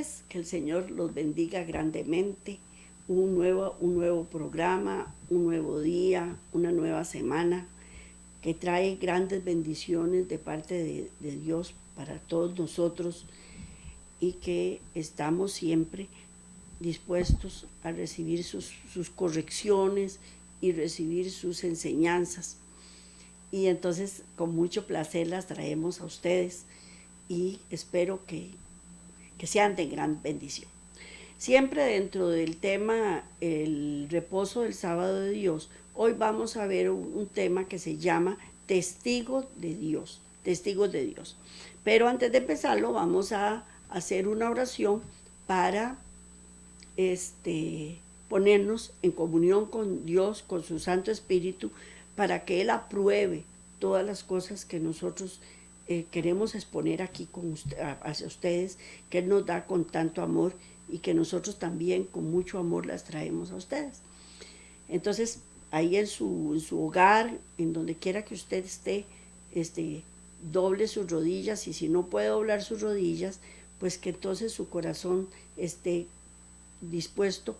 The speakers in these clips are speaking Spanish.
tardes, que el Señor los bendiga grandemente. Un nuevo programa, un nuevo día, una nueva semana que trae grandes bendiciones de parte de Dios para todos nosotros y que estamos siempre dispuestos a recibir sus correcciones y recibir sus enseñanzas. Y entonces con mucho placer las traemos a ustedes y espero que sean de gran bendición. Siempre dentro del tema el reposo del sábado de Dios, hoy vamos a ver un tema que se llama testigos de Dios, testigos de Dios. Pero antes de empezarlo vamos a hacer una oración para ponernos en comunión con Dios, con su Santo Espíritu, para que Él apruebe todas las cosas que nosotros queremos exponer aquí hacia ustedes, que Él nos da con tanto amor y que nosotros también con mucho amor las traemos a ustedes. Entonces, ahí en su hogar, en donde quiera que usted esté, doble sus rodillas, y si no puede doblar sus rodillas, pues que entonces su corazón esté dispuesto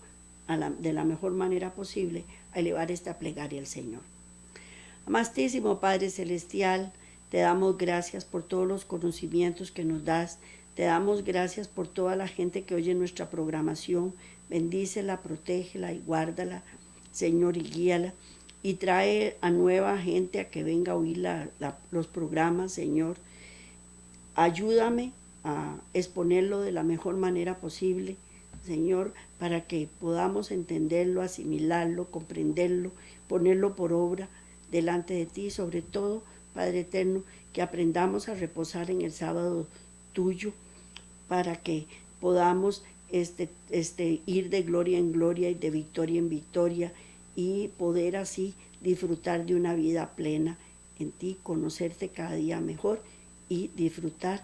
de la mejor manera posible a elevar esta plegaria al Señor. Amastísimo Padre Celestial, te damos gracias por todos los conocimientos que nos das. Te damos gracias por toda la gente que oye nuestra programación. Bendícela, protégela y guárdala, Señor, y guíala. Y trae a nueva gente a que venga a oír los programas, Señor. Ayúdame a exponerlo de la mejor manera posible, Señor, para que podamos entenderlo, asimilarlo, comprenderlo, ponerlo por obra delante de ti. Sobre todo, Padre eterno, que aprendamos a reposar en el sábado tuyo, para que podamos ir de gloria en gloria y de victoria en victoria, y poder así disfrutar de una vida plena en ti, conocerte cada día mejor y disfrutar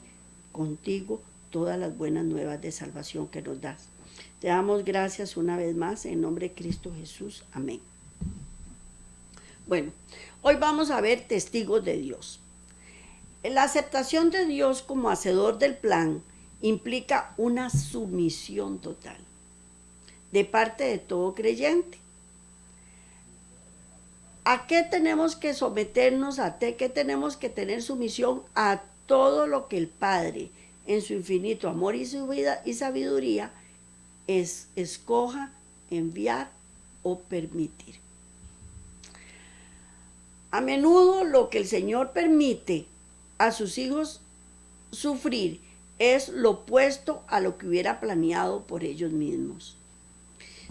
contigo todas las buenas nuevas de salvación que nos das. Te damos gracias una vez más en nombre de Cristo Jesús. Amén. Bueno, hoy vamos a ver testigos de Dios. La aceptación de Dios como hacedor del plan implica una sumisión total de parte de todo creyente. ¿A qué tenemos que someternos? ¿A qué tenemos que tener sumisión? A todo lo que el Padre, en su infinito amor y su vida y sabiduría, escoja, enviar o permitir. A menudo lo que el Señor permite a sus hijos sufrir es lo opuesto a lo que hubiera planeado por ellos mismos.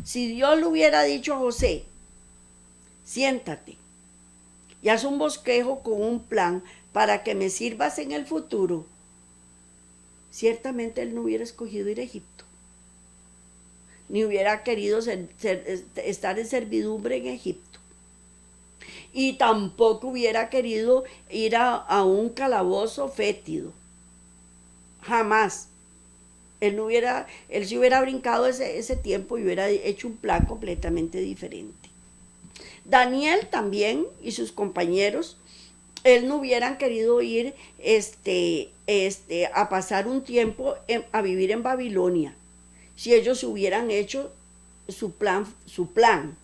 Si Dios le hubiera dicho a José, siéntate y haz un bosquejo con un plan para que me sirvas en el futuro, ciertamente él no hubiera escogido ir a Egipto, ni hubiera querido estar en servidumbre en Egipto, y tampoco hubiera querido ir a un calabozo fétido. Jamás. Él se hubiera brincado ese tiempo y hubiera hecho un plan completamente diferente. Daniel también y sus compañeros, él no hubieran querido ir a pasar un tiempo a vivir en Babilonia, si ellos hubieran hecho su plan,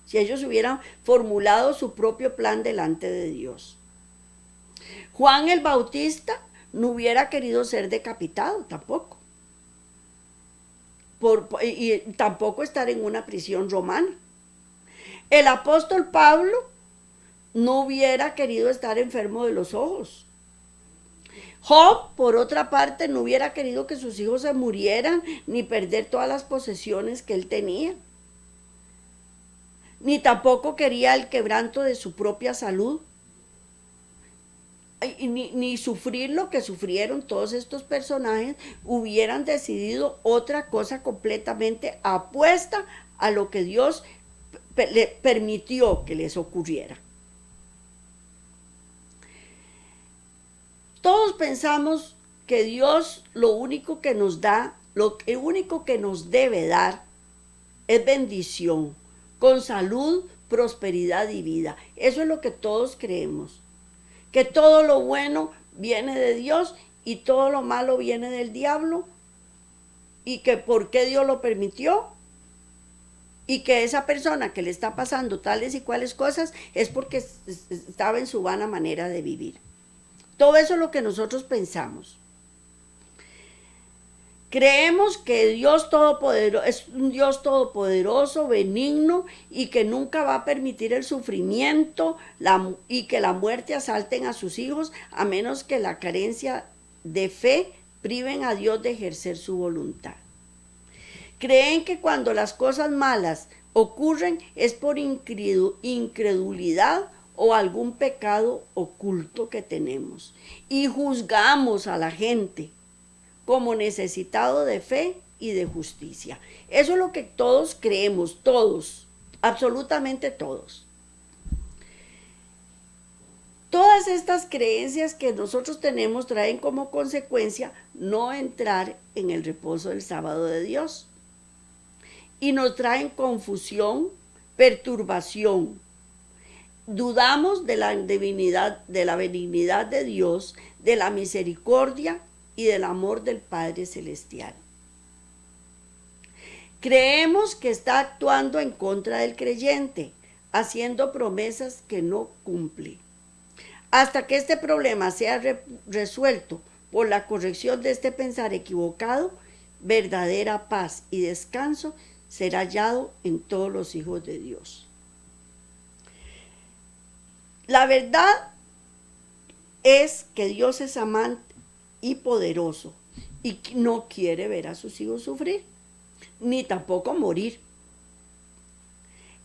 si ellos hubieran formulado su propio plan delante de Dios. Juan el Bautista no hubiera querido ser decapitado tampoco, y tampoco estar en una prisión romana. El apóstol Pablo no hubiera querido estar enfermo de los ojos. Job, por otra parte, no hubiera querido que sus hijos se murieran ni perder todas las posesiones que él tenía. Ni tampoco quería el quebranto de su propia salud, ni sufrir lo que sufrieron todos estos personajes. Hubieran decidido otra cosa completamente apuesta a lo que Dios le permitió que les ocurriera. Todos pensamos que Dios lo único que nos da, lo único que nos debe dar es bendición, con salud, prosperidad y vida. Eso es lo que todos creemos, que todo lo bueno viene de Dios y todo lo malo viene del diablo. y que por qué Dios lo permitió, y que esa persona que le está pasando tales y cuales cosas es porque estaba en su vana manera de vivir. Todo eso es lo que nosotros pensamos. Creemos que Dios todopoderoso es un Dios todopoderoso, benigno, y que nunca va a permitir el sufrimiento y que la muerte asalten a sus hijos, a menos que la carencia de fe priven a Dios de ejercer su voluntad. Creen que cuando las cosas malas ocurren es por incredulidad o algún pecado oculto que tenemos, y juzgamos a la gente como necesitado de fe y de justicia. Eso es lo que todos creemos, todos, absolutamente todos. Todas estas creencias que nosotros tenemos traen como consecuencia no entrar en el reposo del sábado de Dios. Y nos traen confusión, perturbación. Dudamos de la divinidad, de la benignidad de Dios, de la misericordia y del amor del Padre Celestial. Creemos que está actuando en contra del creyente, haciendo promesas que no cumple. Hasta que este problema sea resuelto por la corrección de este pensar equivocado, verdadera paz y descanso será hallado en todos los hijos de Dios. La verdad es que Dios es amante y poderoso y no quiere ver a sus hijos sufrir, ni tampoco morir.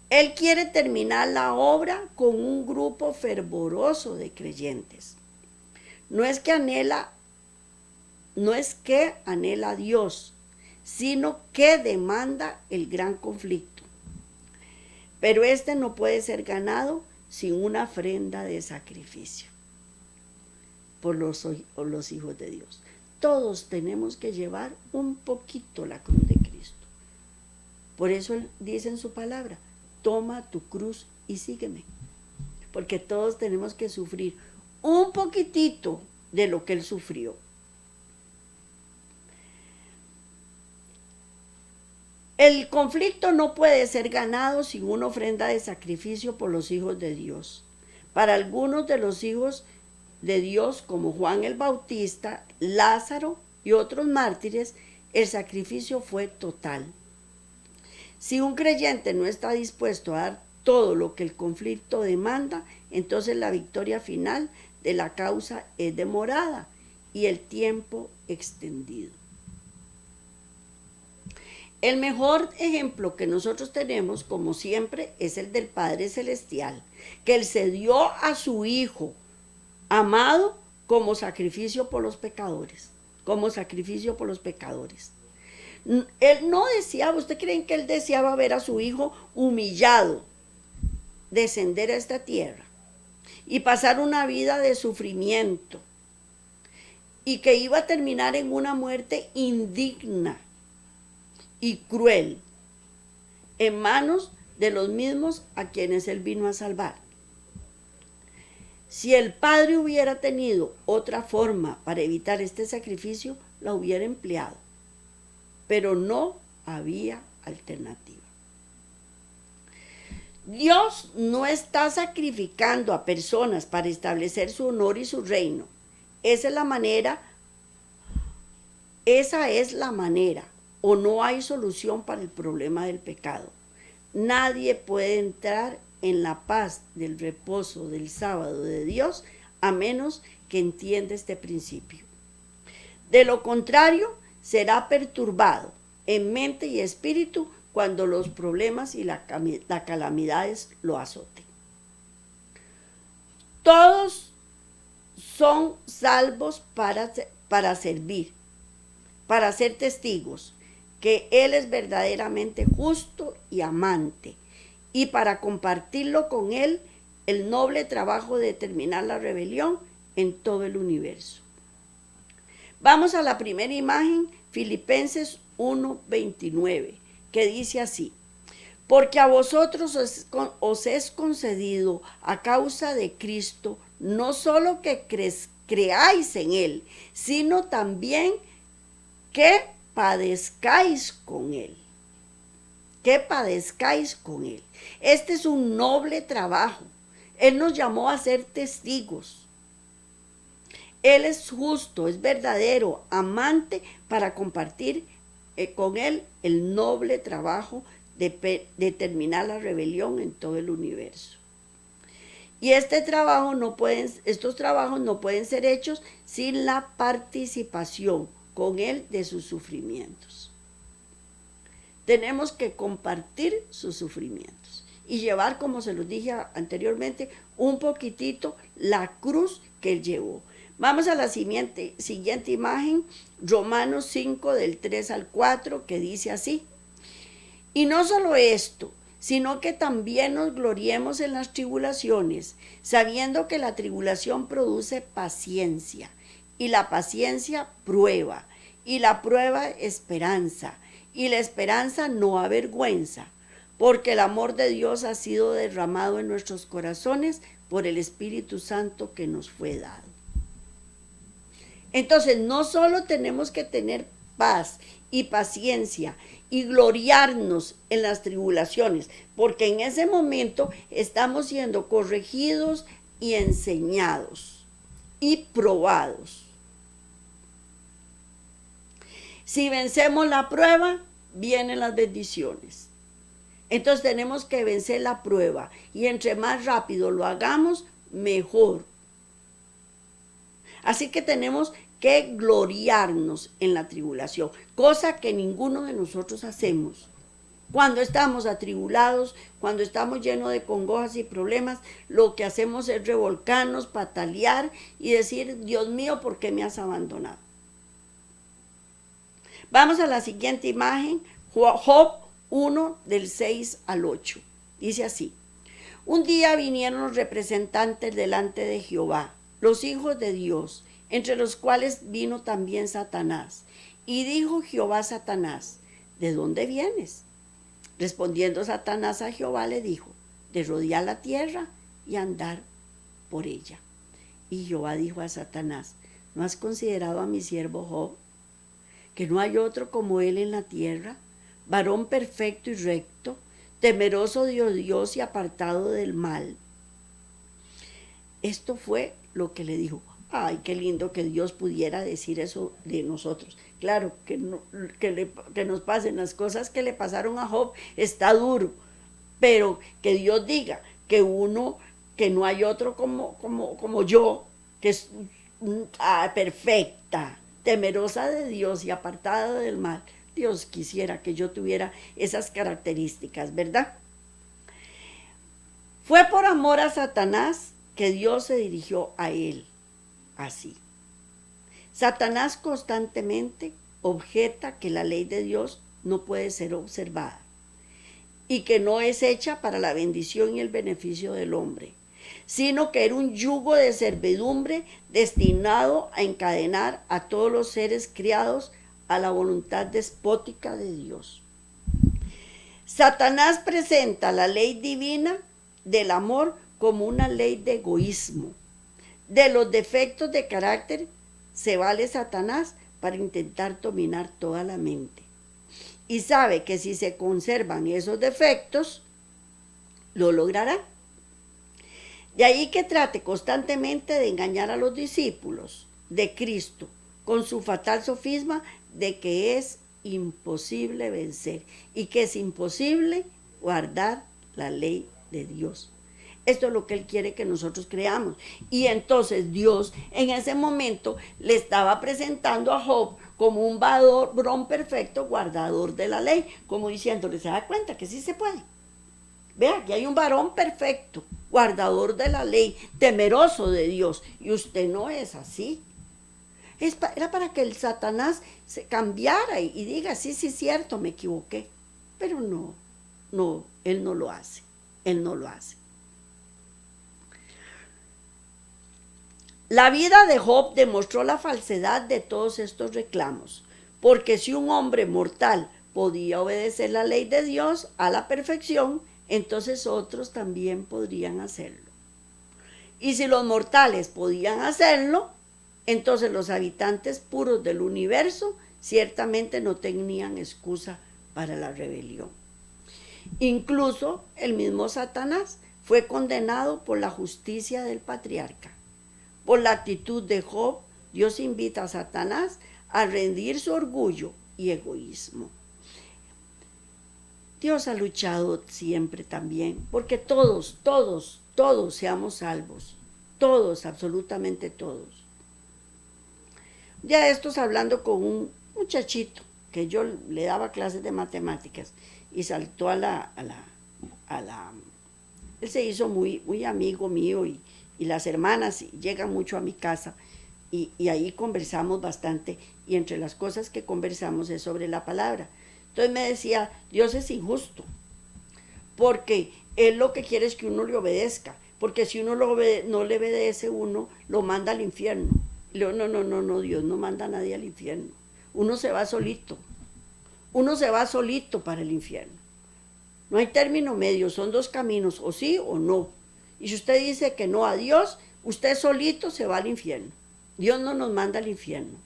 Él quiere terminar la obra con un grupo fervoroso de creyentes. No es que anhela a Dios, sino que demanda el gran conflicto. Pero este no puede ser ganado sin una ofrenda de sacrificio por los hijos de Dios. Todos tenemos que llevar un poquito la cruz de Cristo. Por eso Él dice en su palabra, toma tu cruz y sígueme. Porque todos tenemos que sufrir un poquitito de lo que Él sufrió. El conflicto no puede ser ganado sin una ofrenda de sacrificio por los hijos de Dios. Para algunos de los hijos de Dios, como Juan el Bautista, Lázaro y otros mártires, el sacrificio fue total. Si un creyente no está dispuesto a dar todo lo que el conflicto demanda, entonces la victoria final de la causa es demorada y el tiempo extendido. El mejor ejemplo que nosotros tenemos, como siempre, es el del Padre Celestial, que Él se dio a su Hijo amado como sacrificio por los pecadores, Él no deseaba, ¿usted creen que Él deseaba ver a su Hijo humillado, descender a esta tierra y pasar una vida de sufrimiento y que iba a terminar en una muerte indigna y cruel en manos de los mismos a quienes Él vino a salvar? Si el Padre hubiera tenido otra forma para evitar este sacrificio, la hubiera empleado, pero no había alternativa. Dios no está sacrificando a personas para establecer su honor y su reino. Esa es la manera, o no hay solución para el problema del pecado. Nadie puede entrar en la paz del reposo del sábado de Dios a menos que entienda este principio. De lo contrario, será perturbado en mente y espíritu cuando los problemas y las calamidades lo azoten. Todos son salvos para servir, para ser testigos que Él es verdaderamente justo y amante, y para compartirlo con Él el noble trabajo de terminar la rebelión en todo el universo. Vamos a la primera imagen, Filipenses 1:29, que dice así: porque a vosotros os es concedido a causa de Cristo no solo que creáis en Él, sino también que padezcáis con él. Que padezcáis con él. Este es un noble trabajo. Él nos llamó a ser testigos. Él es justo, es verdadero, amante para compartir con él el noble trabajo de terminar la rebelión en todo el universo. Y estos trabajos no pueden ser hechos sin la participación con él de sus sufrimientos. Tenemos que compartir sus sufrimientos y llevar, como se los dije anteriormente, un poquitito la cruz que él llevó. Vamos a la siguiente imagen, Romanos 5 del 3 al 4, que dice así: y no solo esto, sino que también nos gloriemos en las tribulaciones, sabiendo que la tribulación produce paciencia, y la paciencia prueba, y la prueba esperanza, y la esperanza no avergüenza, porque el amor de Dios ha sido derramado en nuestros corazones por el Espíritu Santo que nos fue dado. Entonces, no solo tenemos que tener paz y paciencia y gloriarnos en las tribulaciones, porque en ese momento estamos siendo corregidos y enseñados y probados. Si vencemos la prueba, vienen las bendiciones. Entonces tenemos que vencer la prueba, y entre más rápido lo hagamos, mejor. Así que tenemos que gloriarnos en la tribulación, cosa que ninguno de nosotros hacemos. Cuando estamos atribulados, cuando estamos llenos de congojas y problemas, lo que hacemos es revolcarnos, patalear y decir: Dios mío, ¿por qué me has abandonado? Vamos a la siguiente imagen, Job 1 del 6 al 8. Dice así: un día vinieron los representantes delante de Jehová, los hijos de Dios, entre los cuales vino también Satanás. Y dijo Jehová a Satanás: ¿de dónde vienes? Respondiendo Satanás a Jehová le dijo: de rodear la tierra y andar por ella. Y Jehová dijo a Satanás: ¿no has considerado a mi siervo Job, que no hay otro como él en la tierra, varón perfecto y recto, temeroso de Dios y apartado del mal? Esto fue lo que le dijo. Ay, qué lindo que Dios pudiera decir eso de nosotros. Claro, que nos pasen las cosas que le pasaron a Job está duro, pero que Dios diga que no hay otro como yo, que es perfecta, temerosa de Dios y apartada del mal. Dios quisiera que yo tuviera esas características, ¿verdad? Fue por amor a Satanás que Dios se dirigió a él así. Satanás constantemente objeta que la ley de Dios no puede ser observada y que no es hecha para la bendición y el beneficio del hombre, sino que era un yugo de servidumbre destinado a encadenar a todos los seres criados a la voluntad despótica de Dios. Satanás presenta la ley divina del amor como una ley de egoísmo. De los defectos de carácter se vale Satanás para intentar dominar toda la mente. Y sabe que si se conservan esos defectos, lo logrará. De ahí que trate constantemente de engañar a los discípulos de Cristo con su fatal sofisma de que es imposible vencer y que es imposible guardar la ley de Dios. Esto es lo que Él quiere que nosotros creamos. Y entonces Dios en ese momento le estaba presentando a Job como un varón perfecto, guardador de la ley, como diciéndole: se da cuenta que sí se puede. Vea, que hay un varón perfecto, guardador de la ley, temeroso de Dios, y usted no es así. Era para que el Satanás se cambiara y diga: sí, sí, cierto, me equivoqué. Pero no, él no lo hace, él no lo hace. La vida de Job demostró la falsedad de todos estos reclamos, porque si un hombre mortal podía obedecer la ley de Dios a la perfección, entonces otros también podrían hacerlo. Y si los mortales podían hacerlo, entonces los habitantes puros del universo ciertamente no tenían excusa para la rebelión. Incluso el mismo Satanás fue condenado por la justicia del patriarca. Por la actitud de Job, Dios invita a Satanás a rendir su orgullo y egoísmo. Dios ha luchado siempre también, porque todos seamos salvos. Todos, absolutamente todos. Ya estos hablando con un muchachito que yo le daba clases de matemáticas y saltó él se hizo muy amigo mío y las hermanas llegan mucho a mi casa y ahí conversamos bastante y entre las cosas que conversamos es sobre la palabra. Entonces me decía, Dios es injusto porque Él lo que quiere es que uno le obedezca, porque si uno no le obedece, uno lo manda al infierno. Y le digo, no, Dios no manda a nadie al infierno. Uno se va solito para el infierno. No hay término medio, son dos caminos, o sí o no. Y si usted dice que no a Dios, usted solito se va al infierno. Dios no nos manda al infierno.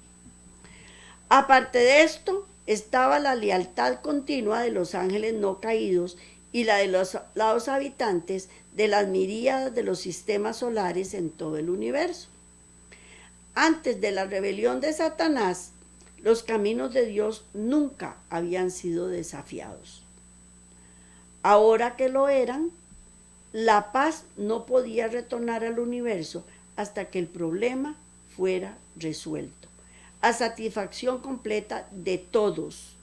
Aparte de esto, estaba la lealtad continua de los ángeles no caídos y la de los habitantes de las miríadas de los sistemas solares en todo el universo. Antes de la rebelión de Satanás, los caminos de Dios nunca habían sido desafiados. Ahora que lo eran, la paz no podía retornar al universo hasta que el problema fuera resuelto, a satisfacción completa de todos.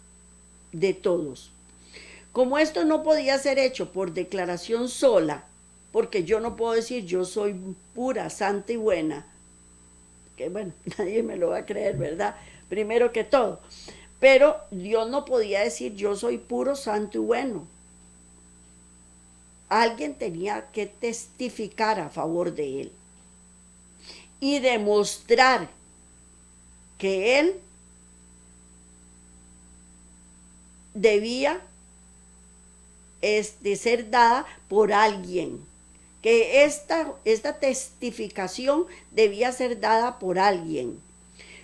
Como esto no podía ser hecho por declaración sola, porque yo no puedo decir yo soy pura, santa y buena, que bueno, nadie me lo va a creer, ¿verdad? Primero que todo. Pero Dios no podía decir yo soy puro, santo y bueno. Alguien tenía que testificar a favor de Él y demostrar que Él debía de ser dada por alguien, que esta testificación debía ser dada por alguien,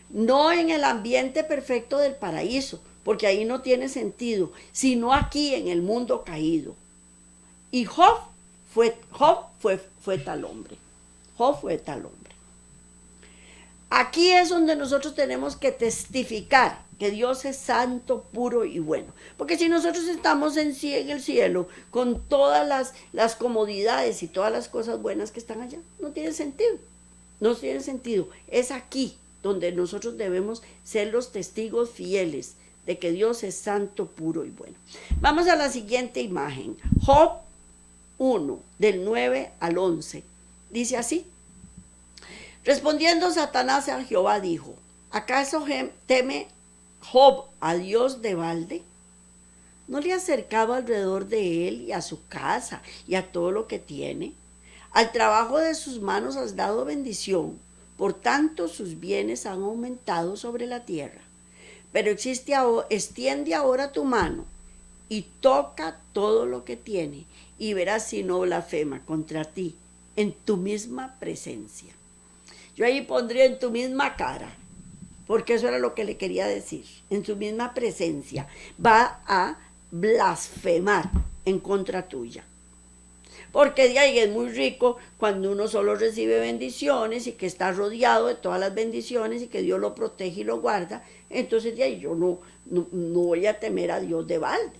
no en el ambiente perfecto del paraíso, porque ahí no tiene sentido, sino aquí en el mundo caído. Y Job fue tal hombre. Job fue tal hombre. Aquí es donde nosotros tenemos que testificar que Dios es santo, puro y bueno. Porque si nosotros estamos en el cielo con todas las comodidades y todas las cosas buenas que están allá, no tiene sentido. No tiene sentido. Es aquí donde nosotros debemos ser los testigos fieles de que Dios es santo, puro y bueno. Vamos a la siguiente imagen. Job 1, del 9 al 11. Dice así. Respondiendo Satanás a Jehová dijo, ¿acaso teme Job a Dios de balde? ¿No le ha acercado alrededor de él y a su casa y a todo lo que tiene? Al trabajo de sus manos has dado bendición, por tanto sus bienes han aumentado sobre la tierra. Pero extiende ahora tu mano y toca todo lo que tiene y verás si no blasfema contra ti en tu misma presencia. Yo ahí pondría en tu misma cara, porque eso era lo que le quería decir. En su misma presencia va a blasfemar en contra tuya. Porque de ahí es muy rico cuando uno solo recibe bendiciones y que está rodeado de todas las bendiciones y que Dios lo protege y lo guarda. Entonces de ahí yo no voy a temer a Dios de balde.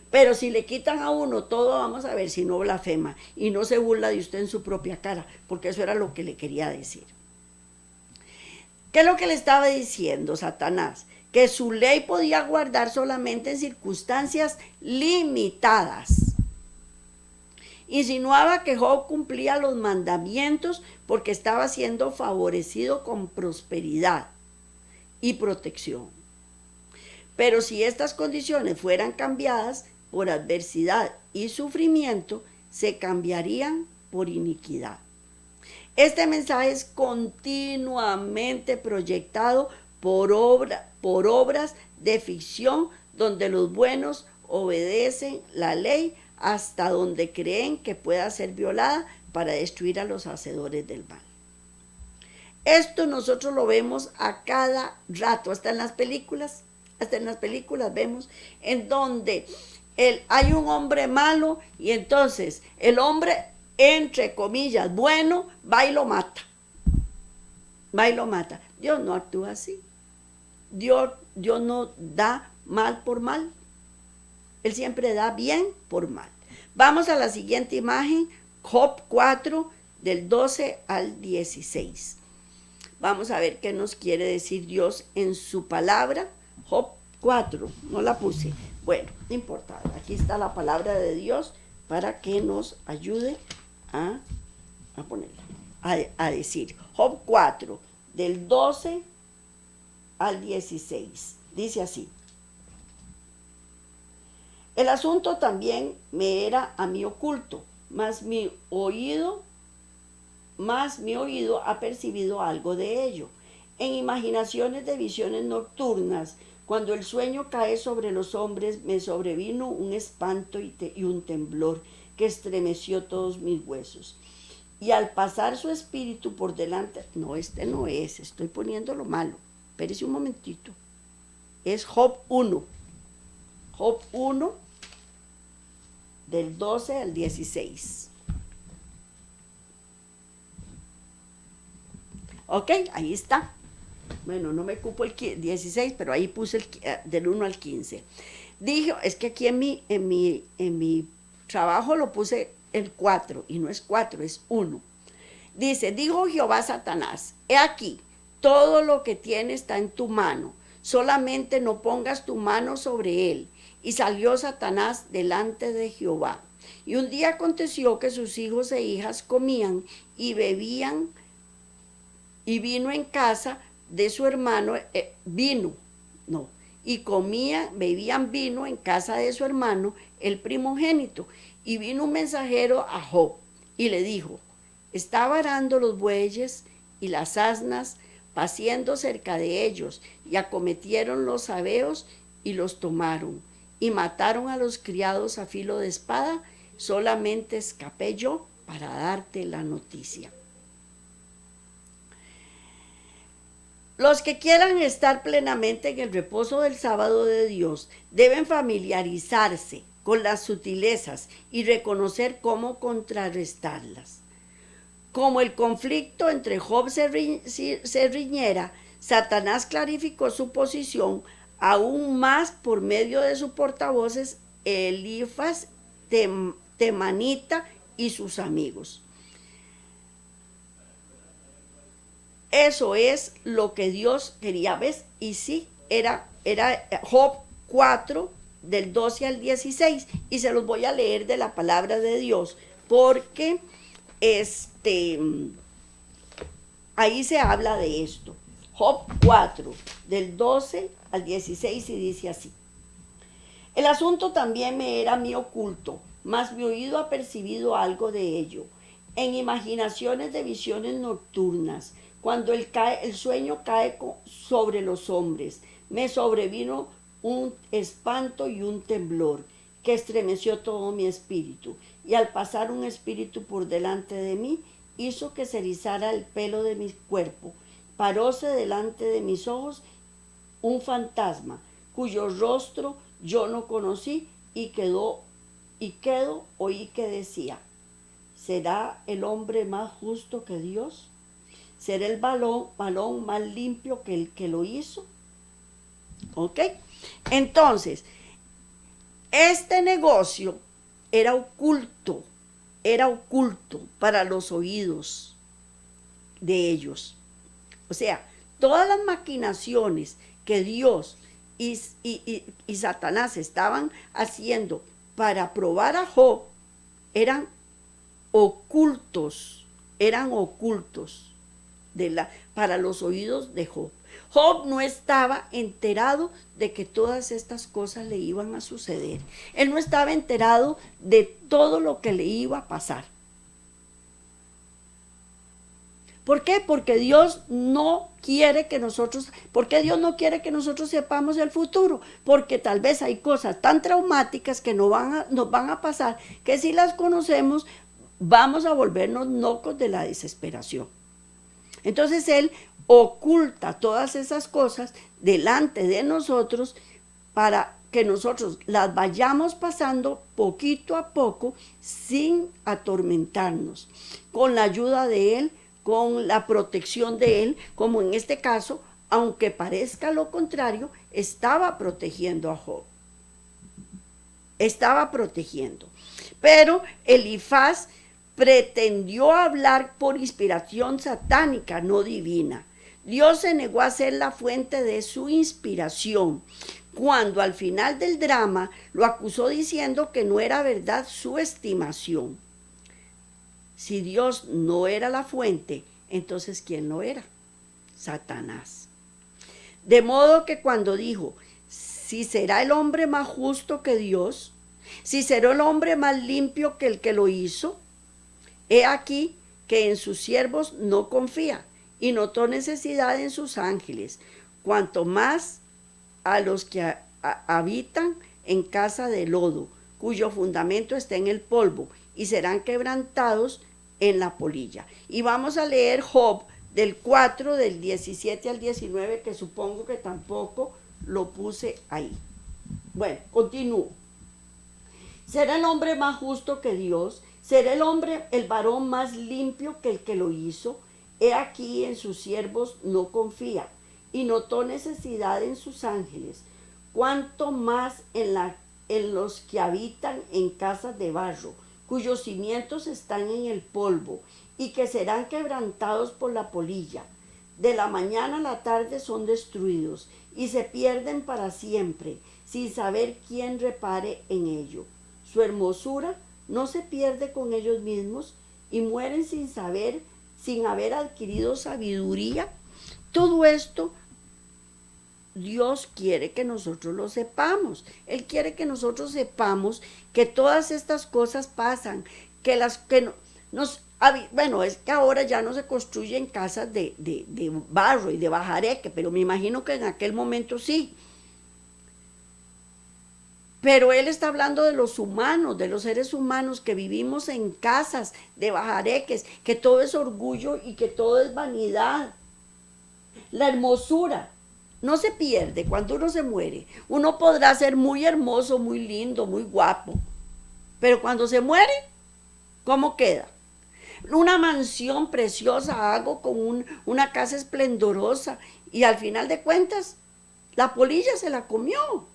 Pero si le quitan a uno todo, vamos a ver si no blasfema y no se burla de usted en su propia cara, porque eso era lo que le quería decir. ¿Qué es lo que le estaba diciendo Satanás? Que su ley podía guardar solamente en circunstancias limitadas. Insinuaba que Job cumplía los mandamientos porque estaba siendo favorecido con prosperidad y protección. Pero si estas condiciones fueran cambiadas por adversidad y sufrimiento, se cambiarían por iniquidad. Este mensaje es continuamente proyectado por obras de ficción donde los buenos obedecen la ley hasta donde creen que pueda ser violada para destruir a los hacedores del mal. Esto nosotros lo vemos a cada rato, hasta en las películas. hasta en las películas vemos, en donde hay un hombre malo y entonces el hombre, entre comillas, bueno, va y lo mata. Va y lo mata. Dios no actúa así. Dios no da mal por mal. Él siempre da bien por mal. Vamos a la siguiente imagen, Job 4, del 12 al 16. Vamos a ver qué nos quiere decir Dios en su palabra. Job 4, no la puse. Bueno, no importa, aquí está la palabra de Dios para que nos ayude a ponerla, a decir. Job 4, del 12 al 16. Dice así. El asunto también me era a mí oculto, mas mi oído ha percibido algo de ello. En imaginaciones de visiones nocturnas, cuando el sueño cae sobre los hombres, me sobrevino un espanto y un temblor que estremeció todos mis huesos. Y al pasar su espíritu por delante, no, este no es, estoy poniéndolo malo, espérese un momentito. Es Job 1. Job 1, del 12 al 16. Ok, ahí está. Bueno, no me cupo el 16, pero ahí puse del 1 al 15. Dije, es que aquí en mi trabajo lo puse el 4, y no es 4, es 1. Dice, dijo Jehová a Satanás, he aquí, todo lo que tiene está en tu mano, solamente no pongas tu mano sobre él. Y salió Satanás delante de Jehová. Y un día aconteció que sus hijos e hijas comían y bebían, y vino en casa de su hermano, bebían vino en casa de su hermano, el primogénito. Y vino un mensajero a Job y le dijo, estaba arando los bueyes y las asnas, paciendo cerca de ellos, y acometieron los sabeos y los tomaron, y mataron a los criados a filo de espada, solamente escapé yo para darte la noticia. Los que quieran estar plenamente en el reposo del sábado de Dios deben familiarizarse con las sutilezas y reconocer cómo contrarrestarlas. Como el conflicto entre Job se riñera, Satanás clarificó su posición aún más por medio de sus portavoces Elifaz, Temanita y sus amigos. Eso es lo que Dios quería, ¿ves? Y sí, era Job 4, del 12 al 16, y se los voy a leer de la palabra de Dios, porque ahí se habla de esto. Job 4, del 12 al 16, y dice así. El asunto también me era a mí oculto, mas mi oído ha percibido algo de ello. En imaginaciones de visiones nocturnas, cuando el sueño cae sobre los hombres, me sobrevino un espanto y un temblor que estremeció todo mi espíritu. Y al pasar un espíritu por delante de mí, hizo que se erizara el pelo de mi cuerpo. Paróse delante de mis ojos un fantasma, cuyo rostro yo no conocí, y quedo oí que decía, ¿será el hombre más justo que Dios? ¿Será el balón más limpio que el que lo hizo? ¿Ok? Entonces, este negocio era oculto para los oídos de ellos. O sea, todas las maquinaciones que Dios y Satanás estaban haciendo para probar a Job eran ocultos para los oídos de Job. Job no estaba enterado de que todas estas cosas le iban a suceder. Él no estaba enterado de todo lo que le iba a pasar. ¿Por qué? Porque Dios no quiere que nosotros, ¿por qué Dios no quiere que nosotros sepamos el futuro? Porque tal vez hay cosas tan traumáticas que nos van a pasar, que si las conocemos, vamos a volvernos locos de la desesperación. Entonces Él oculta todas esas cosas delante de nosotros para que nosotros las vayamos pasando poquito a poco sin atormentarnos, con la ayuda de Él, con la protección de Él, como en este caso, aunque parezca lo contrario, estaba protegiendo a Job. Estaba protegiendo. Pero Elifaz pretendió hablar por inspiración satánica, no divina. Dios se negó a ser la fuente de su inspiración, cuando al final del drama lo acusó diciendo que no era verdad su estimación. Si Dios no era la fuente, entonces ¿quién lo era? Satanás. De modo que cuando dijo, si será el hombre más justo que Dios, si será el hombre más limpio que el que lo hizo, he aquí que en sus siervos no confía y notó necesidad en sus ángeles, cuanto más a los que habitan en casa de lodo, cuyo fundamento está en el polvo, y serán quebrantados en la polilla. Y vamos a leer Job del 4, del 17 al 19, que supongo que tampoco lo puse ahí. Bueno, continúo. ¿Será el hombre más justo que Dios? ¿Será el hombre, el varón más limpio que el que lo hizo? He aquí en sus siervos no confía, y notó necesidad en sus ángeles, cuanto más en los que habitan en casas de barro, cuyos cimientos están en el polvo, y que serán quebrantados por la polilla. De la mañana a la tarde son destruidos, y se pierden para siempre, sin saber quién repare en ello. Su hermosura no se pierde con ellos mismos, y mueren sin saber, sin haber adquirido sabiduría. Todo esto Dios quiere que nosotros lo sepamos. Él quiere que nosotros sepamos que todas estas cosas pasan, que las que bueno, es que ahora ya no se construyen casas de barro y de bajareque, pero me imagino que en aquel momento sí. Pero él está hablando de los humanos, de los seres humanos que vivimos en casas de bajareques, que todo es orgullo y que todo es vanidad. La hermosura no se pierde cuando uno se muere. Uno podrá ser muy hermoso, muy lindo, muy guapo, pero cuando se muere, ¿cómo queda? Una mansión preciosa hago con una casa esplendorosa y al final de cuentas la polilla se la comió.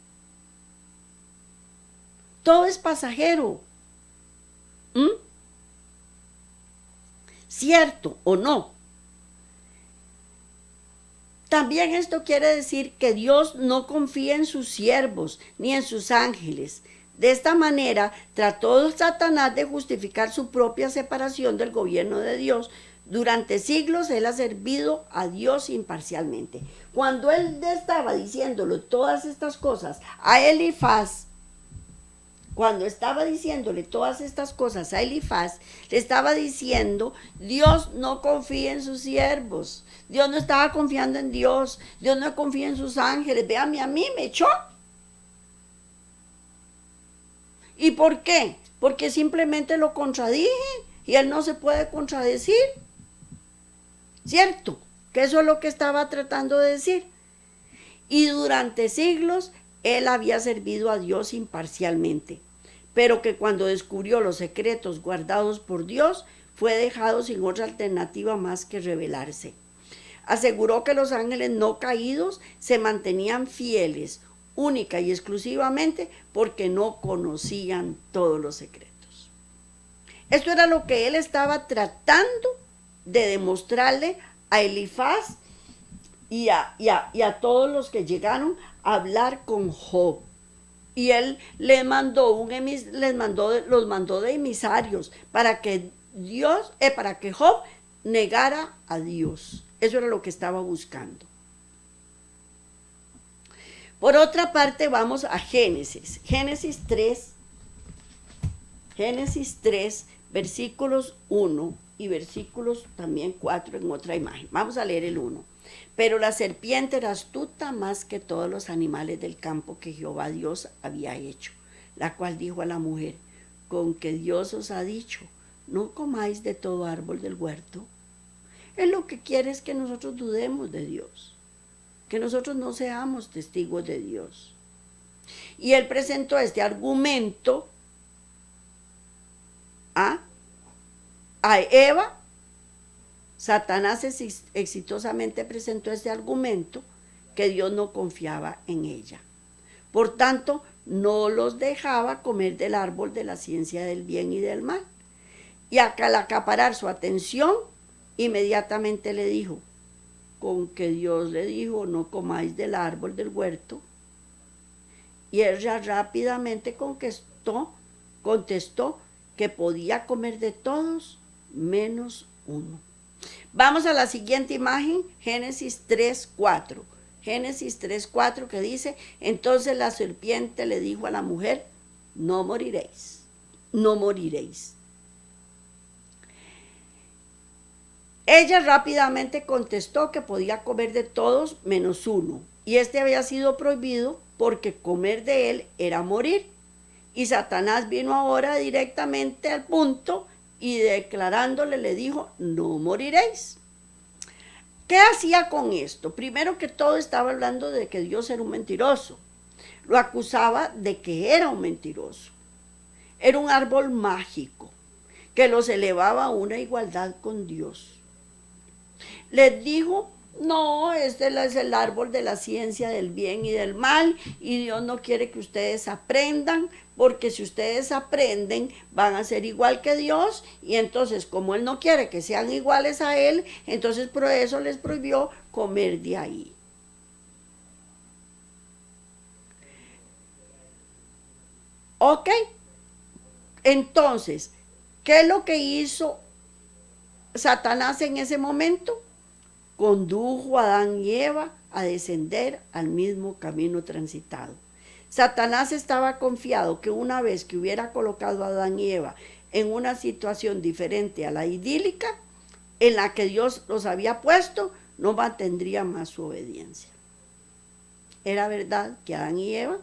Todo es pasajero. ¿Cierto o no? También esto quiere decir que Dios no confía en sus siervos ni en sus ángeles. De esta manera trató Satanás de justificar su propia separación del gobierno de Dios. Durante siglos él ha servido a Dios imparcialmente. Cuando él estaba diciéndole todas estas cosas a Elifaz, cuando estaba diciéndole todas estas cosas a Elifaz, le estaba diciendo, Dios no confía en sus siervos. Dios no estaba confiando en Dios. Dios no confía en sus ángeles. Véame a mí, me echó. ¿Y por qué? Porque simplemente lo contradije y él no se puede contradecir. ¿Cierto? Que eso es lo que estaba tratando de decir. Y durante siglos él había servido a Dios imparcialmente, pero que cuando descubrió los secretos guardados por Dios, fue dejado sin otra alternativa más que rebelarse. Aseguró que los ángeles no caídos se mantenían fieles, única y exclusivamente porque no conocían todos los secretos. Esto era lo que él estaba tratando de demostrarle a Elifaz y a todos los que llegaron a hablar con Job. Y él los mandó de emisarios para que Job negara a Dios. Eso era lo que estaba buscando. Por otra parte, vamos a Génesis. Génesis 3, versículos 1 y versículos también 4 en otra imagen. Vamos a leer el 1. Pero la serpiente era astuta más que todos los animales del campo que Jehová Dios había hecho, la cual dijo a la mujer, con que Dios os ha dicho, no comáis de todo árbol del huerto. Él lo que quiere es que nosotros dudemos de Dios. que nosotros no seamos testigos de Dios. Y él presentó este argumento a Eva. Satanás exitosamente presentó este argumento que Dios no confiaba en ella. Por tanto, no los dejaba comer del árbol de la ciencia del bien y del mal. Y al acaparar su atención, inmediatamente le dijo, con que Dios le dijo, no comáis del árbol del huerto. Y ella rápidamente contestó que podía comer de todos menos uno. Vamos a la siguiente imagen, Génesis 3:4. Génesis 3:4 que dice, entonces la serpiente le dijo a la mujer, no moriréis, no moriréis. Ella rápidamente contestó que podía comer de todos menos uno, y este había sido prohibido porque comer de él era morir. Y Satanás vino ahora directamente al punto y declarándole le dijo, no moriréis. ¿Qué hacía con esto? Primero que todo estaba hablando de que Dios era un mentiroso. Lo acusaba de que era un mentiroso. Era un árbol mágico que los elevaba a una igualdad con Dios. Les dijo, no, este es el árbol de la ciencia del bien y del mal y Dios no quiere que ustedes aprendan, porque si ustedes aprenden van a ser igual que Dios y entonces como Él no quiere que sean iguales a Él, entonces por eso les prohibió comer de ahí. Ok, entonces, ¿qué es lo que hizo Satanás en ese momento? Condujo a Adán y Eva a descender al mismo camino transitado. Satanás estaba confiado que una vez que hubiera colocado a Adán y Eva en una situación diferente a la idílica, en la que Dios los había puesto, no mantendría más su obediencia. Era verdad que Adán y Eva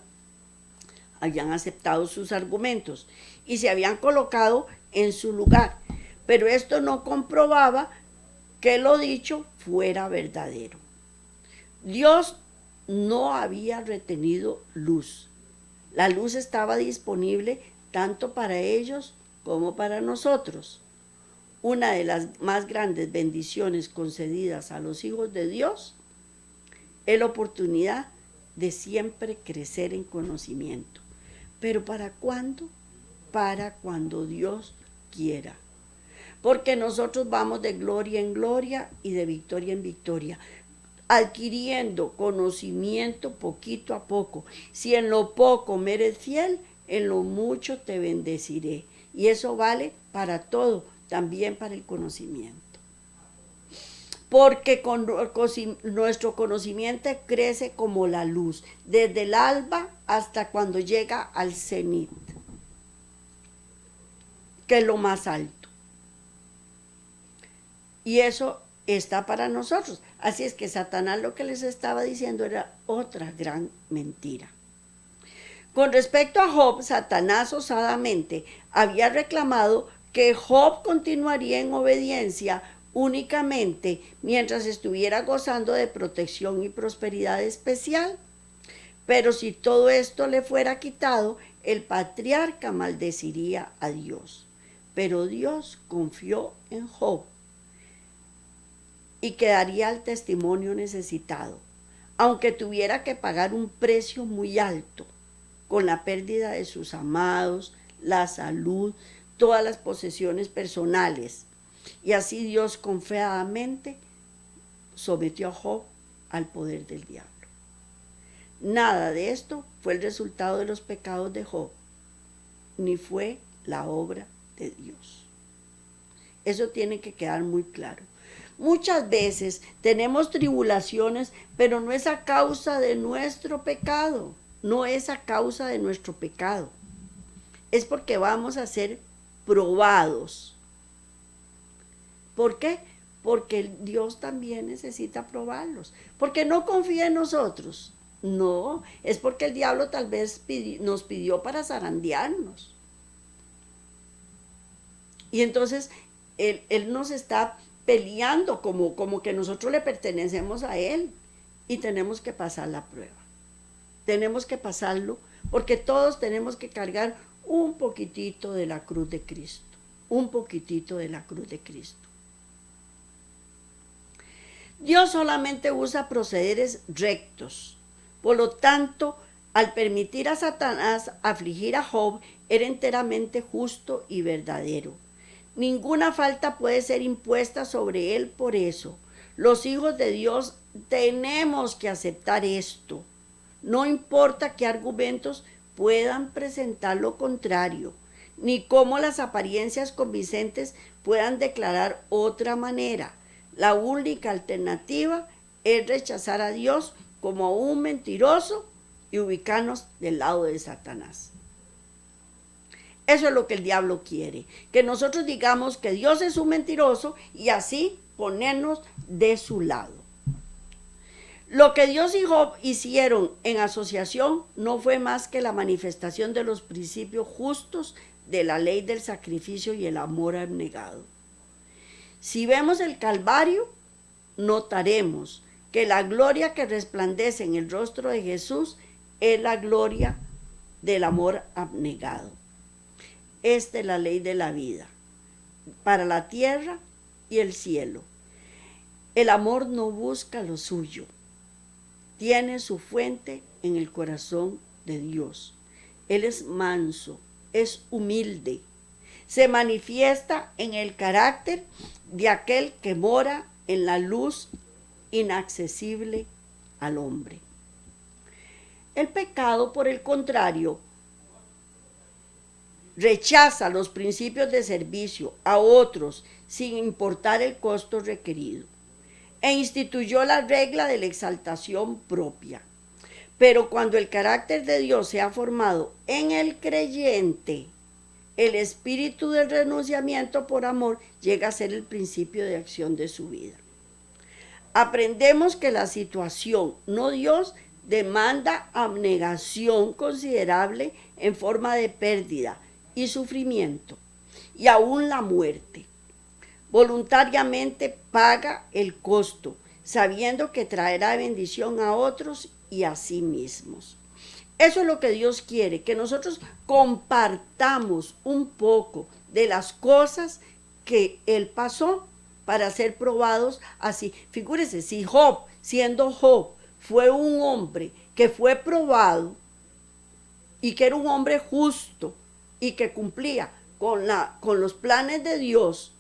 habían aceptado sus argumentos y se habían colocado en su lugar, pero esto no comprobaba que lo dicho fuera verdadero. Dios no había retenido luz. La luz estaba disponible tanto para ellos como para nosotros. Una de las más grandes bendiciones concedidas a los hijos de Dios es la oportunidad de siempre crecer en conocimiento. ¿Pero para cuándo? Para cuando Dios quiera. Porque nosotros vamos de gloria en gloria y de victoria en victoria, adquiriendo conocimiento poquito a poco. Si en lo poco me eres fiel, en lo mucho te bendeciré. Y eso vale para todo, también para el conocimiento. Porque nuestro conocimiento crece como la luz, desde el alba hasta cuando llega al cenit, que es lo más alto. Y eso está para nosotros. Así es que Satanás lo que les estaba diciendo era otra gran mentira. Con respecto a Job, Satanás osadamente había reclamado que Job continuaría en obediencia únicamente mientras estuviera gozando de protección y prosperidad especial. Pero si todo esto le fuera quitado, el patriarca maldeciría a Dios. Pero Dios confió en Job y quedaría el testimonio necesitado, aunque tuviera que pagar un precio muy alto, con la pérdida de sus amados, la salud, todas las posesiones personales. Y así Dios confiadamente sometió a Job al poder del diablo. Nada de esto fue el resultado de los pecados de Job, ni fue la obra de Dios. Eso tiene que quedar muy claro. Muchas veces tenemos tribulaciones, pero no es a causa de nuestro pecado, no es a causa de nuestro pecado. Es porque vamos a ser probados. ¿Por qué? Porque Dios también necesita probarlos. Porque no confía en nosotros. No, es porque el diablo tal vez nos pidió para zarandearnos. Y entonces él nos está peleando como que nosotros le pertenecemos a Él. y tenemos que pasar la prueba. Tenemos que pasarlo porque todos tenemos que cargar un poquitito de la cruz de Cristo, un poquitito de la cruz de Cristo. Dios solamente usa procederes rectos. Por lo tanto, al permitir a Satanás afligir a Job, era enteramente justo y verdadero. Ninguna falta puede ser impuesta sobre él por eso. Los hijos de Dios tenemos que aceptar esto. No importa qué argumentos puedan presentar lo contrario, ni cómo las apariencias convincentes puedan declarar otra manera. La única alternativa es rechazar a Dios como un mentiroso y ubicarnos del lado de Satanás. Eso es lo que el diablo quiere, que nosotros digamos que Dios es un mentiroso y así ponernos de su lado. Lo que Dios y Job hicieron en asociación no fue más que la manifestación de los principios justos de la ley del sacrificio y el amor abnegado. Si vemos el Calvario, notaremos que la gloria que resplandece en el rostro de Jesús es la gloria del amor abnegado. Esta es la ley de la vida, para la tierra y el cielo. El amor no busca lo suyo, tiene su fuente en el corazón de Dios. Él es manso, es humilde, se manifiesta en el carácter de aquel que mora en la luz inaccesible al hombre. El pecado, por el contrario, rechaza los principios de servicio a otros sin importar el costo requerido e instituyó la regla de la exaltación propia. Pero cuando el carácter de Dios se ha formado en el creyente, el espíritu del renunciamiento por amor llega a ser el principio de acción de su vida. Aprendemos que la situación, no Dios, demanda abnegación considerable en forma de pérdida y sufrimiento, y aún la muerte. Voluntariamente paga el costo, sabiendo que traerá bendición a otros y a sí mismos. Eso es lo que Dios quiere, que nosotros compartamos un poco de las cosas que Él pasó para ser probados así. Figúrese, si Job, siendo Job, fue un hombre que fue probado y que era un hombre justo y que cumplía con los planes de Dios,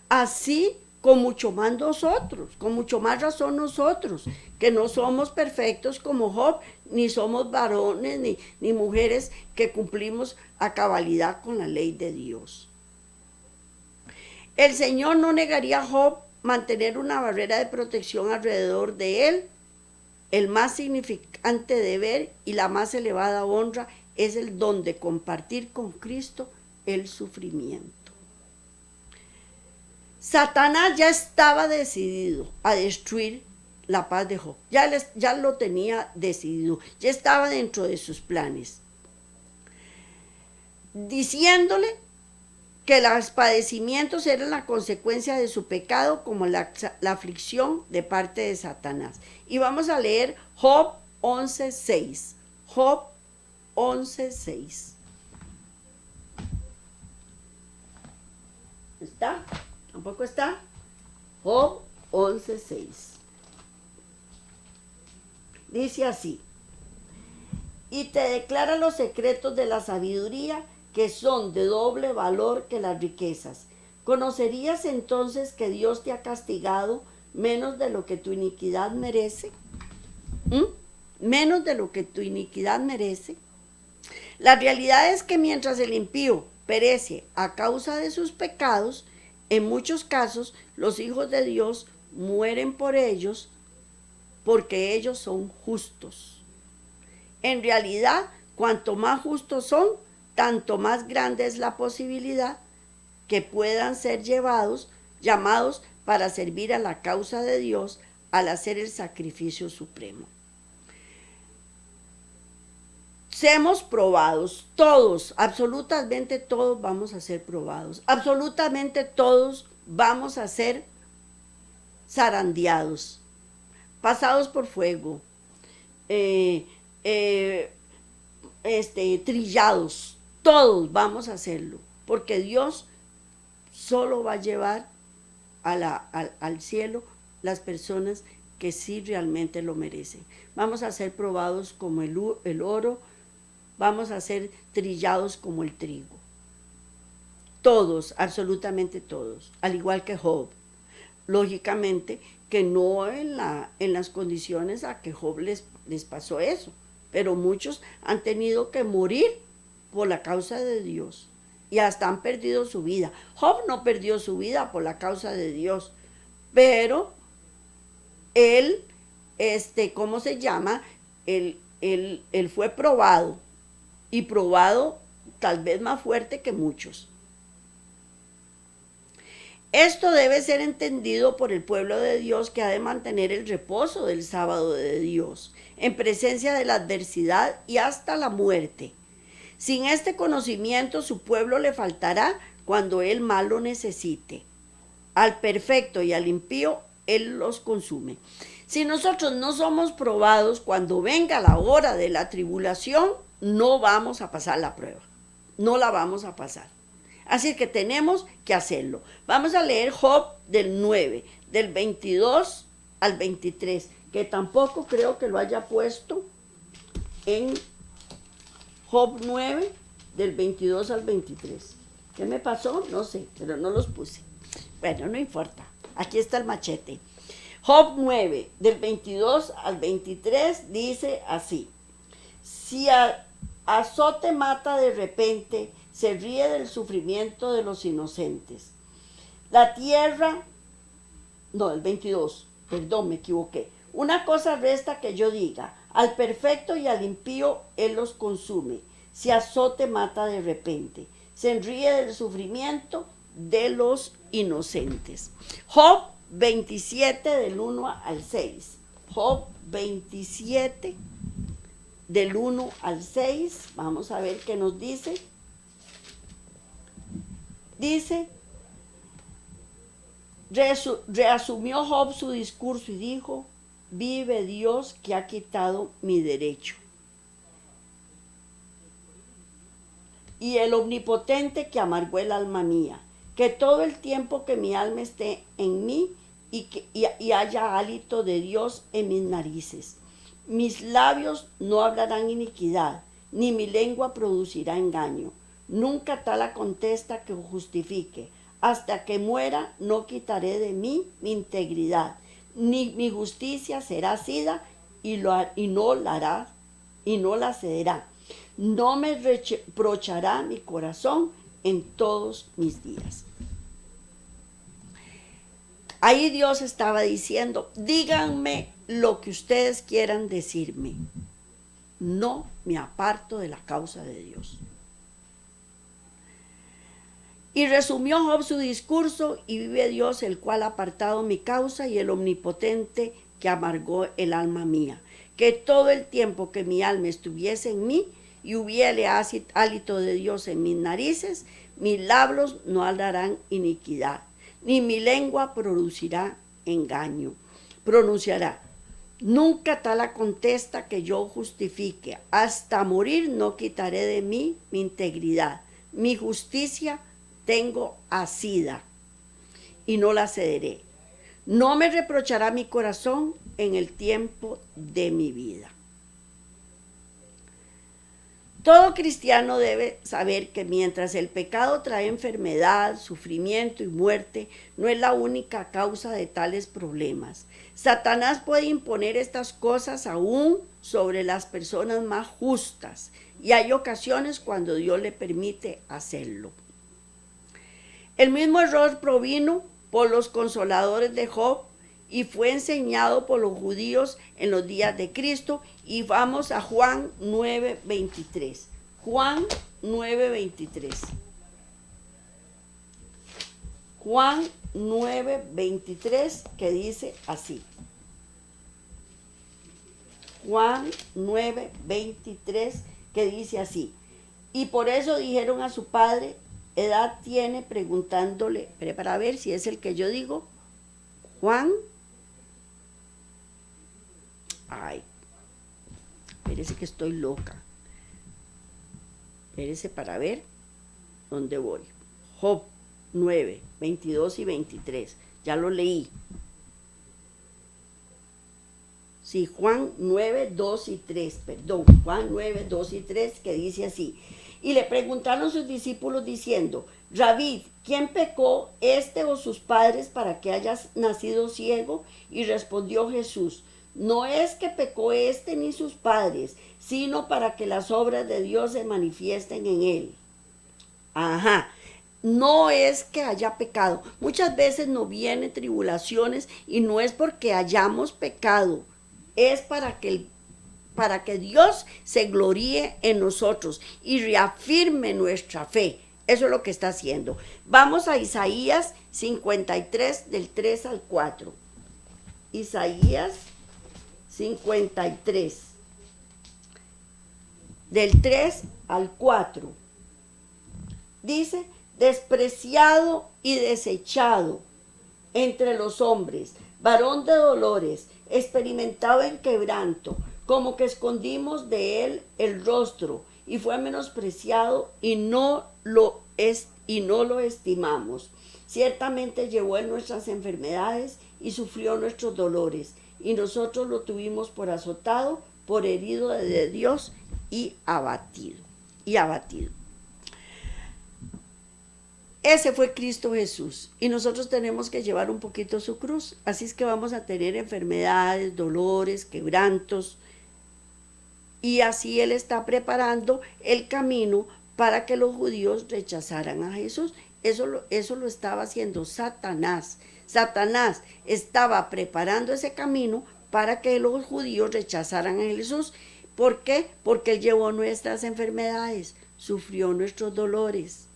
así con mucho más nosotros, con mucho más razón nosotros, que no somos perfectos como Job, ni somos varones ni mujeres que cumplimos a cabalidad con la ley de Dios. El Señor no negaría a Job mantener una barrera de protección alrededor de él. El más significante deber y la más elevada honra es el don de compartir con Cristo el sufrimiento. Satanás ya estaba decidido a destruir la paz de Job. Ya lo tenía decidido, ya estaba dentro de sus planes. Diciéndole que los padecimientos eran la consecuencia de su pecado, como la aflicción de parte de Satanás. Y vamos a leer Job 11:6. Job 11:6. ¿Está? ¿Tampoco está? Job 11:6. Dice así: y te declara los secretos de la sabiduría, que son de doble valor que las riquezas. ¿Conocerías entonces que Dios te ha castigado menos de lo que tu iniquidad merece? Menos de lo que tu iniquidad merece. La realidad es que mientras el impío perece a causa de sus pecados, en muchos casos los hijos de Dios mueren por ellos porque ellos son justos. En realidad, cuanto más justos son, tanto más grande es la posibilidad que puedan ser llamados para servir a la causa de Dios al hacer el sacrificio supremo. Seamos probados, todos, absolutamente todos vamos a ser probados, absolutamente todos vamos a ser zarandeados. pasados por fuego, eh, eh, trillados, todos vamos a hacerlo, porque Dios solo va a llevar al cielo las personas que sí realmente lo merecen. Vamos a ser probados como el oro, vamos a ser trillados como el trigo. Todos, absolutamente todos, al igual que Job. Lógicamente que no en las condiciones a que Job les pasó eso, pero muchos han tenido que morir por la causa de Dios y hasta han perdido su vida. Job no perdió su vida por la causa de Dios, pero él, ¿cómo se llama? Él fue probado, y probado tal vez más fuerte que muchos. Esto debe ser entendido por el pueblo de Dios, que ha de mantener el reposo del sábado de Dios, en presencia de la adversidad y hasta la muerte. Sin este conocimiento, su pueblo le faltará cuando él más lo necesite. Al perfecto y al impío, él los consume. Si nosotros no somos probados cuando venga la hora de la tribulación, no vamos a pasar la prueba. No la vamos a pasar. Así que tenemos que hacerlo. Vamos a leer Job del 9, del 22 al 23, que tampoco creo que lo haya puesto en Job 9, del 22 al 23. ¿Qué me pasó? No sé, pero no los puse. Bueno, no importa. Aquí está el machete. Job 9, del 22 al 23, dice así: si azote mata de repente, se ríe del sufrimiento de los inocentes. La tierra, no, el 22, perdón, me equivoqué. Una cosa resta que yo diga: al perfecto y al impío él los consume. Si azote mata de repente, se ríe del sufrimiento de los inocentes. Job 27, del 1 al 6. Job 27, del 1 al 6. Vamos a ver qué nos dice. Dice: reasumió Job su discurso y dijo: vive Dios que ha quitado mi derecho, y el omnipotente que amargó el alma mía, que todo el tiempo que mi alma esté en mí y haya hálito de Dios en mis narices. Mis labios no hablarán iniquidad, ni mi lengua producirá engaño. Nunca tal contesta que justifique. Hasta que muera no quitaré de mí mi integridad, ni mi justicia será asida y no la cederá. No me reprochará mi corazón en todos mis días. Ahí Dios estaba diciendo: díganme lo que ustedes quieran decirme, no me aparto de la causa de Dios. Y resumió Job su discurso: y vive Dios, el cual ha apartado mi causa, y el omnipotente que amargó el alma mía, que todo el tiempo que mi alma estuviese en mí y hubiere hálito de Dios en mis narices, mis labios no hablarán iniquidad, ni mi lengua pronunciará. Nunca tal contesta que yo justifique. Hasta morir no quitaré de mí mi integridad. Mi justicia tengo asida y no la cederé. No me reprochará mi corazón en el tiempo de mi vida. Todo cristiano debe saber que mientras el pecado trae enfermedad, sufrimiento y muerte, no es la única causa de tales problemas. Satanás puede imponer estas cosas aún sobre las personas más justas, y hay ocasiones cuando Dios le permite hacerlo. El mismo error provino por los consoladores de Job y fue enseñado por los judíos en los días de Cristo. Y vamos a Juan 9:23. Juan 9:23. Juan 9:23, que dice así. Juan 9:23, que dice así: y por eso dijeron a su padre: edad tiene, preguntándole, para ver si es el que yo digo. Juan Ay, espérese que estoy loca. Espérese para ver dónde voy. Job 9, 22 y 23. Ya lo leí. Sí, Juan 9, 2 y 3, perdón. Juan 9, 2 y 3, que dice así. Y le preguntaron sus discípulos diciendo, Rabí, ¿quién pecó, este o sus padres, para que haya nacido ciego? Y respondió Jesús, no es que pecó este ni sus padres, sino para que las obras de Dios se manifiesten en él. Ajá. No es que haya pecado. Muchas veces nos vienen tribulaciones y no es porque hayamos pecado, es para que Dios se gloríe en nosotros y reafirme nuestra fe. Eso es lo que está haciendo. Vamos a Isaías 53 del 3 al 4. Isaías 53 del 3 al 4. Dice, despreciado y desechado entre los hombres, varón de dolores, experimentado en quebranto, como que escondimos de él el rostro, y fue menospreciado y no lo estimamos. Ciertamente llevó él nuestras enfermedades y sufrió nuestros dolores, y nosotros lo tuvimos por azotado, por herido de Dios y abatido. Ese fue Cristo Jesús y nosotros tenemos que llevar un poquito su cruz. Así es que vamos a tener enfermedades, dolores, quebrantos. Y así Él está preparando el camino para que los judíos rechazaran a Jesús. Eso lo estaba haciendo Satanás. Satanás estaba preparando ese camino para que los judíos rechazaran a Jesús. ¿Por qué? Porque Él llevó nuestras enfermedades, sufrió nuestros dolores.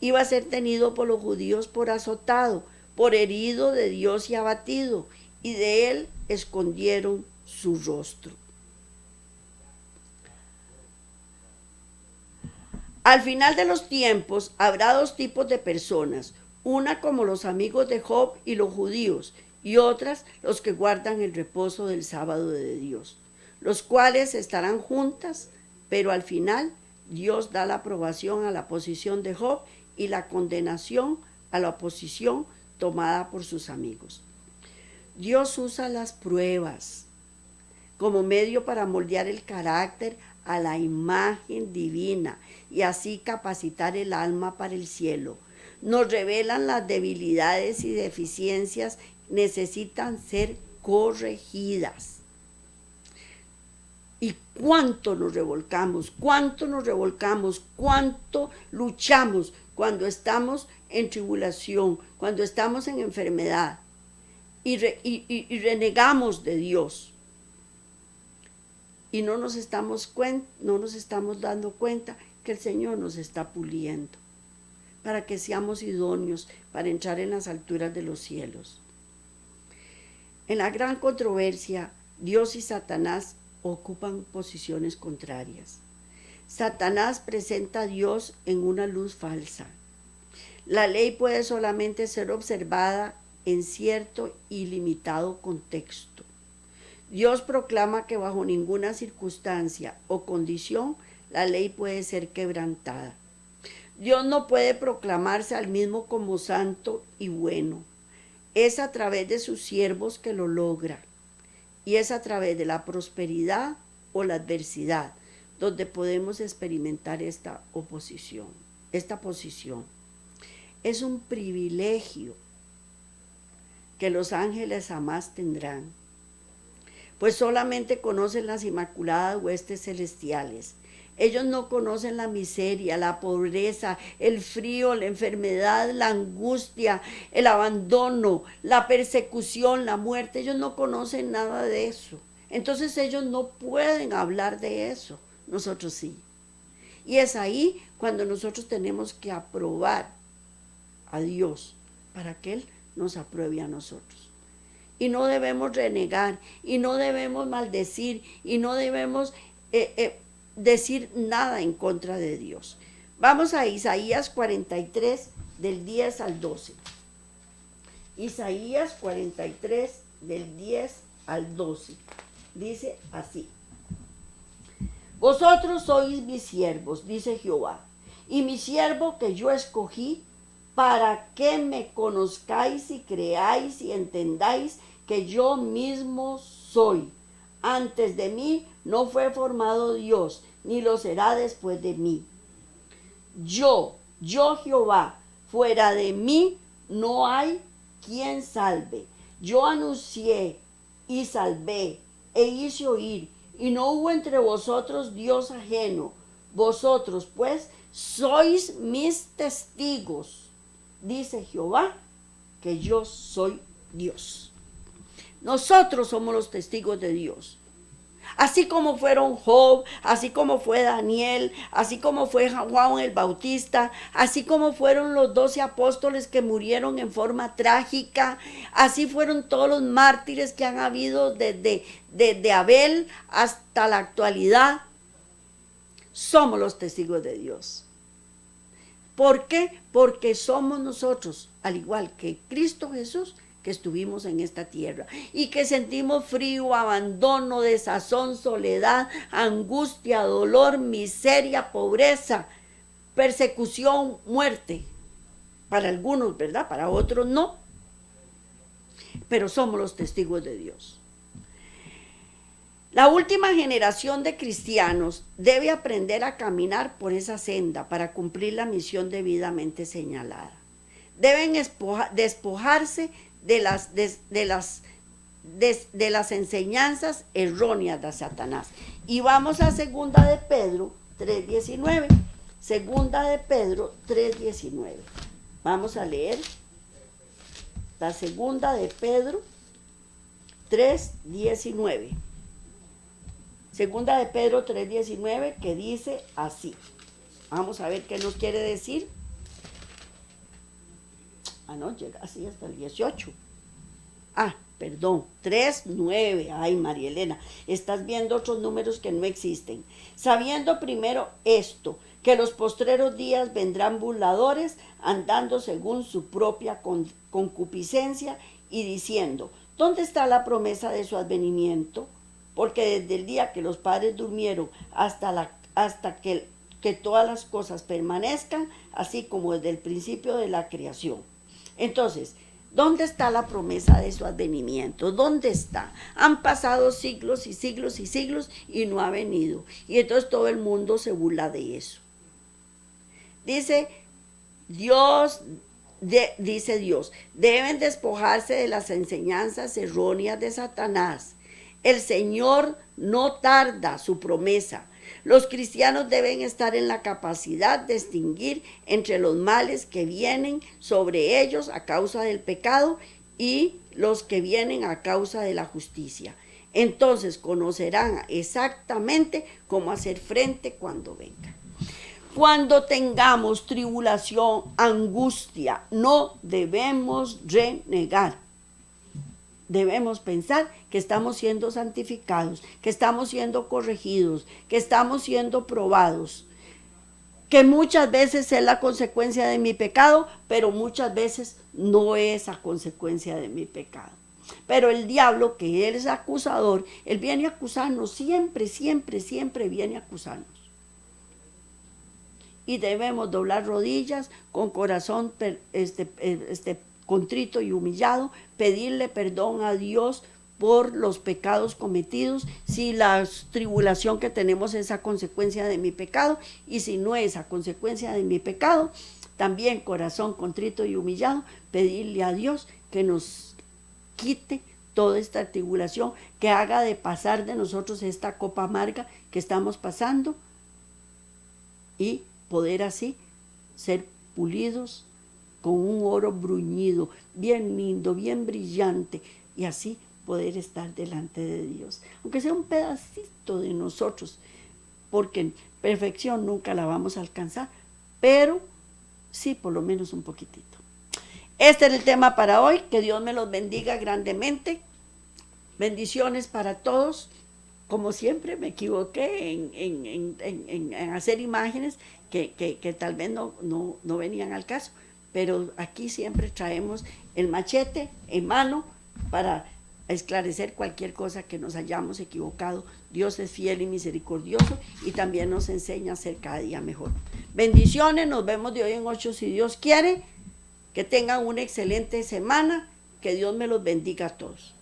Iba a ser tenido por los judíos por azotado, por herido de Dios y abatido, y de él escondieron su rostro. Al final de los tiempos habrá dos tipos de personas, una como los amigos de Job y los judíos, y otras los que guardan el reposo del sábado de Dios, los cuales estarán juntas, pero al final Dios da la aprobación a la posición de Job y la condenación a la oposición tomada por sus amigos. Dios usa las pruebas como medio para moldear el carácter a la imagen divina y así capacitar el alma para el cielo. Nos revelan las debilidades y deficiencias que necesitan ser corregidas. Y cuánto nos revolcamos, cuánto luchamos cuando estamos en tribulación, cuando estamos en enfermedad y renegamos de Dios. Y no nos estamos dando cuenta que el Señor nos está puliendo para que seamos idóneos para entrar en las alturas de los cielos. En la gran controversia, Dios y Satanás ocupan posiciones contrarias. Satanás presenta a Dios en una luz falsa. La ley puede solamente ser observada en cierto y limitado contexto. Dios proclama que bajo ninguna circunstancia o condición la ley puede ser quebrantada. Dios no puede proclamarse al mismo como santo y bueno. Es a través de sus siervos que lo logra. Y es a través de la prosperidad o la adversidad donde podemos experimentar esta posición. Es un privilegio que los ángeles jamás tendrán, pues solamente conocen las inmaculadas huestes celestiales. Ellos no conocen la miseria, la pobreza, el frío, la enfermedad, la angustia, el abandono, la persecución, la muerte. Ellos no conocen nada de eso. Entonces ellos no pueden hablar de eso. Nosotros sí. Y es ahí cuando nosotros tenemos que aprobar a Dios para que Él nos apruebe a nosotros. Y no debemos renegar, y no debemos maldecir, y no debemos decir nada en contra de Dios. Vamos a Isaías 43 del 10 al 12. Isaías 43 del 10 al 12. Dice así: vosotros sois mis siervos, dice Jehová, y mi siervo que yo escogí, para que me conozcáis y creáis y entendáis que yo mismo soy. Antes de mí no fue formado Dios, ni lo será después de mí. Yo Jehová, fuera de mí no hay quien salve. Yo anuncié y salvé e hice oír, y no hubo entre vosotros Dios ajeno. Vosotros pues sois mis testigos, dice Jehová, que yo soy Dios. Nosotros somos los testigos de Dios. Así como fueron Job, así como fue Daniel, así como fue Juan el Bautista, así como fueron los 12 apóstoles que murieron en forma trágica, así fueron todos los mártires que han habido desde Abel hasta la actualidad. Somos los testigos de Dios. ¿Por qué? Porque somos nosotros, al igual que Cristo Jesús, que estuvimos en esta tierra y que sentimos frío, abandono, desazón, soledad, angustia, dolor, miseria, pobreza, persecución, muerte. Para algunos, ¿verdad? Para otros no. Pero somos los testigos de Dios. La última generación de cristianos debe aprender a caminar por esa senda para cumplir la misión debidamente señalada. Deben despojarse de las enseñanzas erróneas de Satanás. Y vamos a segunda de Pedro 3:19. Segunda de Pedro 3:19. Vamos a leer la segunda de Pedro 3:19. Segunda de Pedro 3:19, que dice así. Vamos a ver qué nos quiere decir. No, llega así hasta el 18. Perdón, 3:9. Ay, María Elena, estás viendo otros números que no existen. Sabiendo primero esto, que los postreros días vendrán burladores, andando según su propia concupiscencia y diciendo: ¿dónde está la promesa de su advenimiento? Porque desde el día que los padres durmieron hasta que todas las cosas permanezcan, así como desde el principio de la creación. Entonces, ¿dónde está la promesa de su advenimiento? ¿Dónde está? Han pasado siglos y siglos y siglos y no ha venido. Y entonces todo el mundo se burla de eso. Dice Dios, deben despojarse de las enseñanzas erróneas de Satanás. El Señor no tarda su promesa. Los cristianos deben estar en la capacidad de distinguir entre los males que vienen sobre ellos a causa del pecado y los que vienen a causa de la justicia. Entonces conocerán exactamente cómo hacer frente cuando venga. Cuando tengamos tribulación, angustia, no debemos renegar. Debemos pensar que estamos siendo santificados, que estamos siendo corregidos, que estamos siendo probados, que muchas veces es la consecuencia de mi pecado, pero muchas veces no es a consecuencia de mi pecado. Pero el diablo, que él es acusador, él viene a acusarnos, siempre viene a acusarnos. Y debemos doblar rodillas con corazón contrito y humillado, pedirle perdón a Dios por los pecados cometidos, si la tribulación que tenemos es a consecuencia de mi pecado, y si no es a consecuencia de mi pecado, también corazón contrito y humillado, pedirle a Dios que nos quite toda esta tribulación, que haga de pasar de nosotros esta copa amarga que estamos pasando, y poder así ser pulidos con un oro bruñido, bien lindo, bien brillante, y así poder estar delante de Dios. Aunque sea un pedacito de nosotros, porque en perfección nunca la vamos a alcanzar, pero sí por lo menos un poquitito. Este es el tema para hoy. Que Dios me los bendiga grandemente. Bendiciones para todos. Como siempre me equivoqué en hacer imágenes que tal vez no venían al caso. Pero aquí siempre traemos el machete en mano para a esclarecer cualquier cosa que nos hayamos equivocado. Dios es fiel y misericordioso y también nos enseña a ser cada día mejor. Bendiciones, nos vemos de hoy en 8 si Dios quiere. Que tengan una excelente semana. Que Dios me los bendiga a todos.